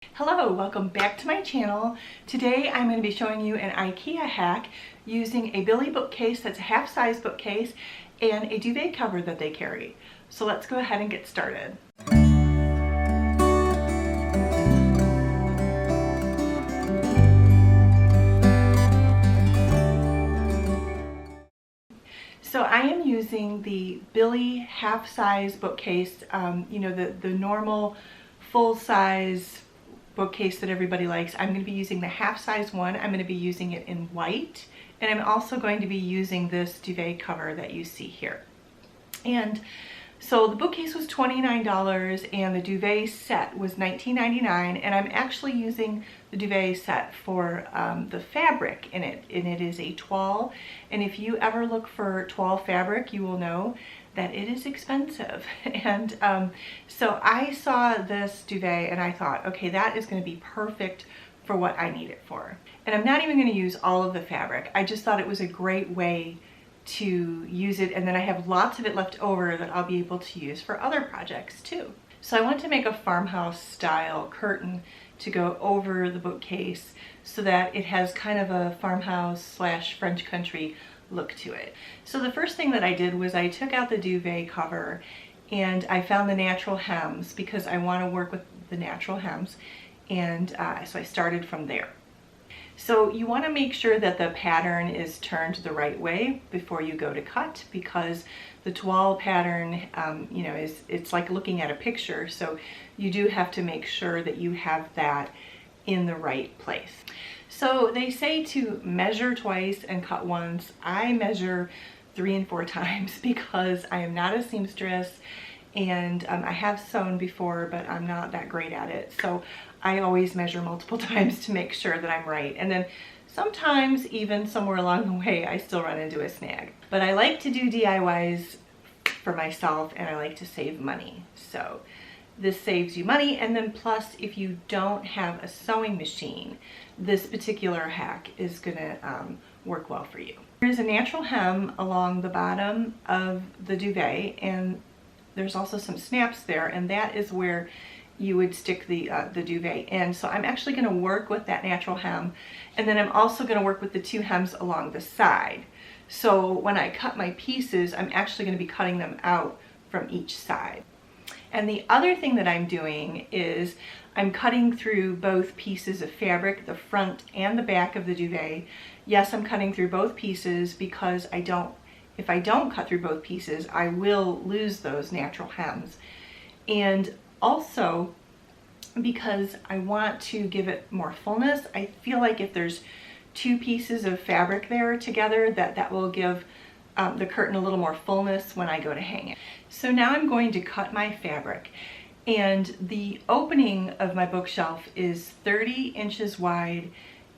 Hello, welcome back to my channel. Today I'm going to be showing you an IKEA hack using a Billy bookcase that's a half-size bookcase and a duvet cover that they carry. So let's go ahead and get started. So I am using the Billy half-size bookcase, the normal full-size bookcase that everybody likes. I'm going to be using the half-size one. I'm going to be using it in white, and I'm also going to be using this duvet cover that you see here. And so the bookcase was $29 and the duvet set was $19.99, and I'm actually using the duvet set for the fabric in it, and it is a toile. And if you ever look for toile fabric, you will know that it is expensive. And so I saw this duvet and I thought, okay, that is going to be perfect for what I need it for. And I'm not even going to use all of the fabric. I just thought it was a great way to use it, and then I have lots of it left over that I'll be able to use for other projects too. So I want to make a farmhouse style curtain to go over the bookcase so that it has kind of a farmhouse slash French country look to it. So the first thing that I did was I took out the duvet cover and I found the natural hems because I want to work with the natural hems, and so I started from there. So you want to make sure that the pattern is turned the right way before you go to cut, because the toile pattern, it's like looking at a picture. So you do have to make sure that you have that in the right place. So they say to measure twice and cut once. I measure 3 and 4 times because I am not a seamstress, and I have sewn before, but I'm not that great at it. So I always measure multiple times to make sure that I'm right. And then sometimes even somewhere along the way, I still run into a snag. But I like to do DIYs for myself, and I like to save money. So this saves you money, and then plus if you don't have a sewing machine, this particular hack is gonna work well for you. There's a natural hem along the bottom of the duvet, and there's also some snaps there, and that is where you would stick the duvet in. So I'm actually going to work with that natural hem, and then I'm also going to work with the 2 hems along the side. So when I cut my pieces, I'm actually going to be cutting them out from each side. And the other thing that I'm doing is I'm cutting through both pieces of fabric, the front and the back of the duvet. Yes, I'm cutting through both pieces because if I don't cut through both pieces, I will lose those natural hems. And also because I want to give it more fullness, I feel like if there's 2 pieces of fabric there together, that will give the curtain a little more fullness when I go to hang it. So now I'm going to cut my fabric, and the opening of my bookshelf is 30 inches wide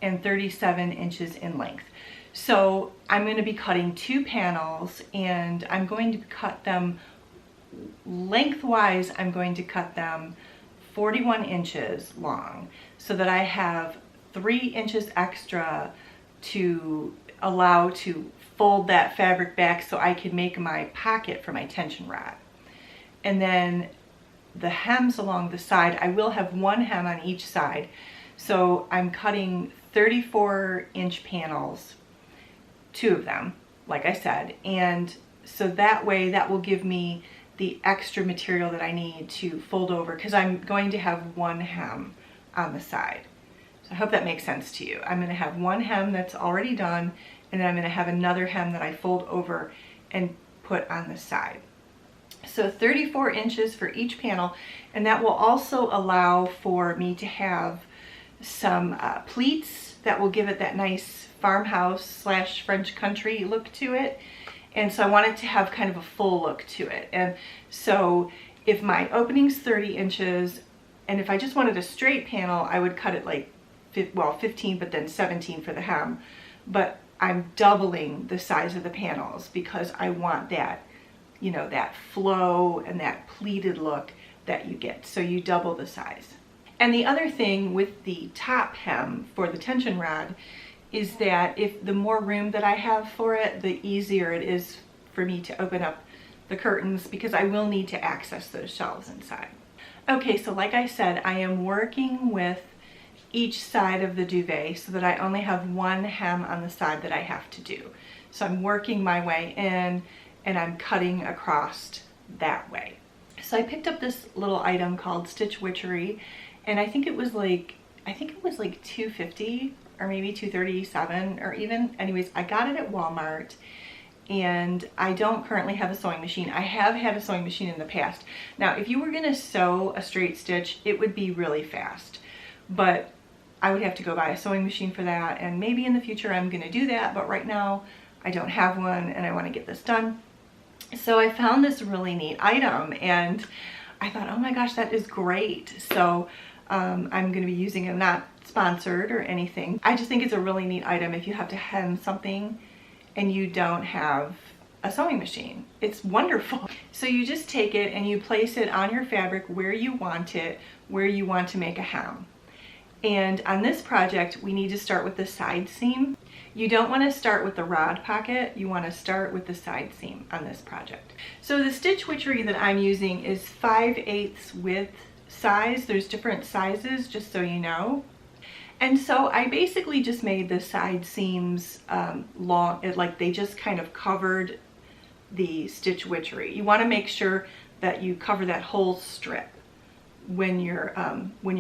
and 37 inches in length. So I'm going to be cutting 2 panels, and I'm going to cut them lengthwise. I'm going to cut them 41 inches long so that I have 3 inches extra to allow to fold that fabric back so I can make my pocket for my tension rod. And then the hems along the side, I will have 1 hem on each side. So I'm cutting 34-inch panels, 2 of them, like I said, and so that way that will give me the extra material that I need to fold over, because I'm going to have 1 hem on the side. So I hope that makes sense to you. I'm going to have 1 hem that's already done, and then I'm going to have another hem that I fold over and put on the side. So 34 inches for each panel, and that will also allow for me to have some pleats that will give it that nice farmhouse slash French country look to it. And so I want it to have kind of a full look to it. And so if my opening's 30 inches, and if I just wanted a straight panel, I would cut it like, 15, but then 17 for the hem. But I'm doubling the size of the panels because I want that, that flow and that pleated look that you get. So you double the size. And the other thing with the top hem for the tension rod is that if the more room that I have for it, the easier it is for me to open up the curtains, because I will need to access those shelves inside. Okay, so like I said, I am working with each side of the duvet so that I only have one hem on the side that I have to do. So I'm working my way in and I'm cutting across that way. So I picked up this little item called Stitch Witchery, and I think it was like $2.50 or maybe $2.37, or even, anyways, I got it at Walmart. And I don't currently have a sewing machine. I have had a sewing machine in the past. Now, if you were gonna sew a straight stitch, it would be really fast, but I would have to go buy a sewing machine for that, and maybe in the future I'm gonna do that, but right now I don't have one and I wanna get this done. So I found this really neat item and I thought, oh my gosh, that is great. So I'm gonna be using it, not sponsored or anything. I just think it's a really neat item if you have to hem something and you don't have a sewing machine. It's wonderful. So you just take it and you place it on your fabric where you want it, where you want to make a hem. And on this project, we need to start with the side seam. You don't want to start with the rod pocket, you want to start with the side seam on this project. So the Stitch Witchery that I'm using is 5/8 width size. There's different sizes, just so you know. And so I basically just made the side seams long, like they just kind of covered the Stitch Witchery. You want to make sure that you cover that whole strip when you're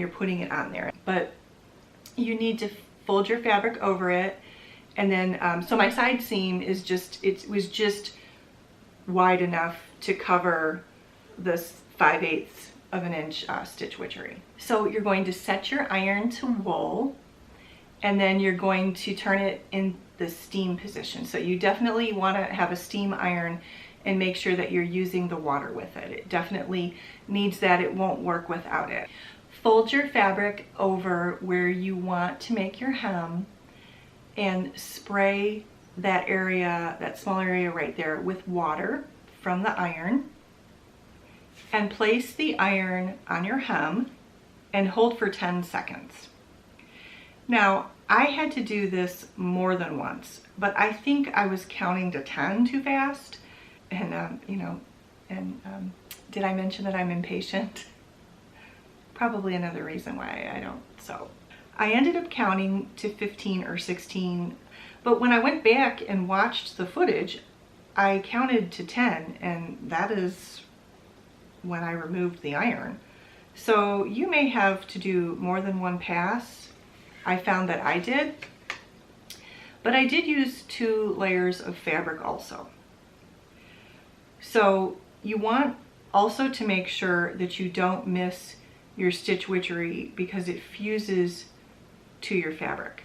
putting it on there. But you need to fold your fabric over it, and then so my side seam is just, it was just wide enough to cover this 5/8 of an inch Stitch Witchery. So you're going to set your iron to wool, and then you're going to turn it in the steam position. So you definitely want to have a steam iron and make sure that you're using the water with it. It definitely needs that. It won't work without it. Fold your fabric over where you want to make your hem and spray that area, that small area right there, with water from the iron. And place the iron on your hem and hold for 10 seconds. Now, I had to do this more than once, but I think I was counting to 10 too fast. And, did I mention that I'm impatient? Probably another reason why I don't sew. I ended up counting to 15 or 16, but when I went back and watched the footage, I counted to 10, and that is when I removed the iron. So you may have to do more than one pass. I found that I did, but I did use 2 layers of fabric also. So you want also to make sure that you don't miss your Stitch Witchery because it fuses to your fabric.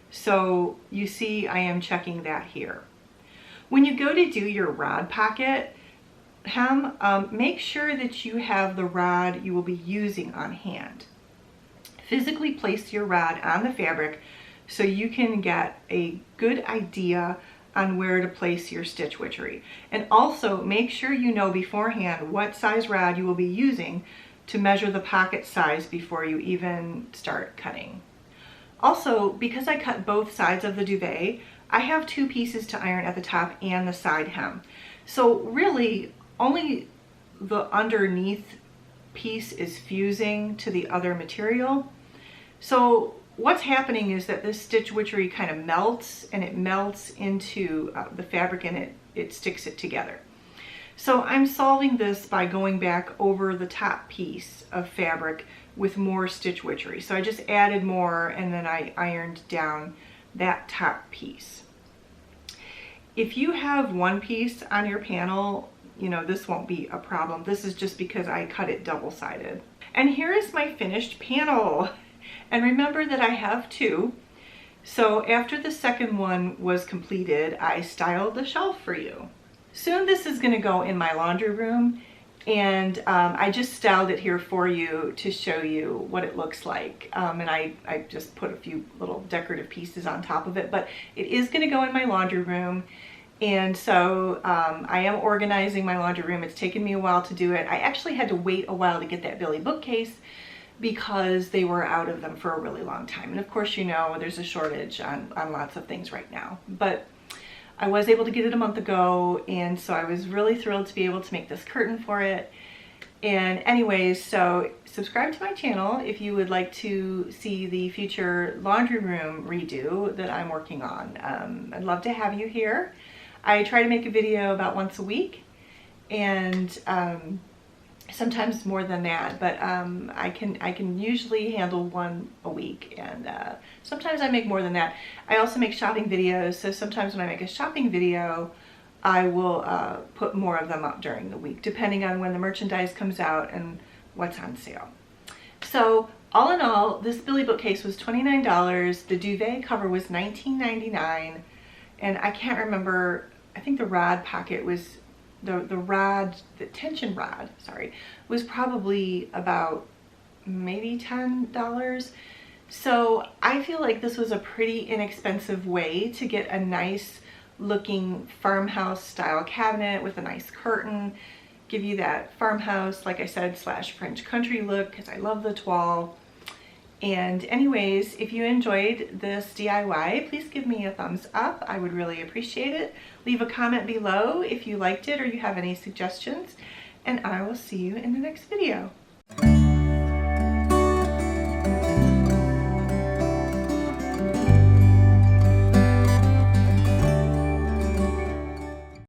So you see I am checking that here. When you go to do your rod pocket hem, make sure that you have the rod you will be using on hand. Physically place your rod on the fabric so you can get a good idea on where to place your Stitch Witchery. And also make sure you know beforehand what size rod you will be using to measure the pocket size before you even start cutting. Also, because I cut both sides of the duvet, I have 2 pieces to iron at the top and the side hem. So really, only the underneath piece is fusing to the other material. So what's happening is that this Stitch Witchery kind of melts, and it melts into the fabric, and it sticks it together. So I'm solving this by going back over the top piece of fabric with more Stitch Witchery. So I just added more, and then I ironed down that top piece. If you have one piece on your panel, you know, this won't be a problem. This is just because I cut it double-sided. And here is my finished panel. And remember that I have 2. So after the second one was completed, I styled the shelf for you. Soon this is going to go in my laundry room, and I just styled it here for you to show you what it looks like. And I just put a few little decorative pieces on top of it, but it is going to go in my laundry room. And so I am organizing my laundry room. It's taken me a while to do it. I actually had to wait a while to get that Billy bookcase because they were out of them for a really long time. And of course, you know, there's a shortage on lots of things right now. But I was able to get it a month ago, and so I was really thrilled to be able to make this curtain for it. And anyways, so subscribe to my channel if you would like to see the future laundry room redo that I'm working on. I'd love to have you here. I try to make a video about once a week, and sometimes more than that, but I can usually handle one a week, and sometimes I make more than that. I also make shopping videos, so sometimes when I make a shopping video, I will put more of them up during the week, depending on when the merchandise comes out and what's on sale. So all in all, this Billy bookcase was $29. The duvet cover was $19.99, and I can't remember, I think the rod pocket was, the tension rod, sorry, was probably about maybe $10. So I feel like this was a pretty inexpensive way to get a nice looking farmhouse style cabinet with a nice curtain, give you that farmhouse, like I said, / French country look, because I love the toile. And anyways, if you enjoyed this DIY, please give me a thumbs up. I would really appreciate it. Leave a comment below if you liked it or you have any suggestions, and I will see you in the next video.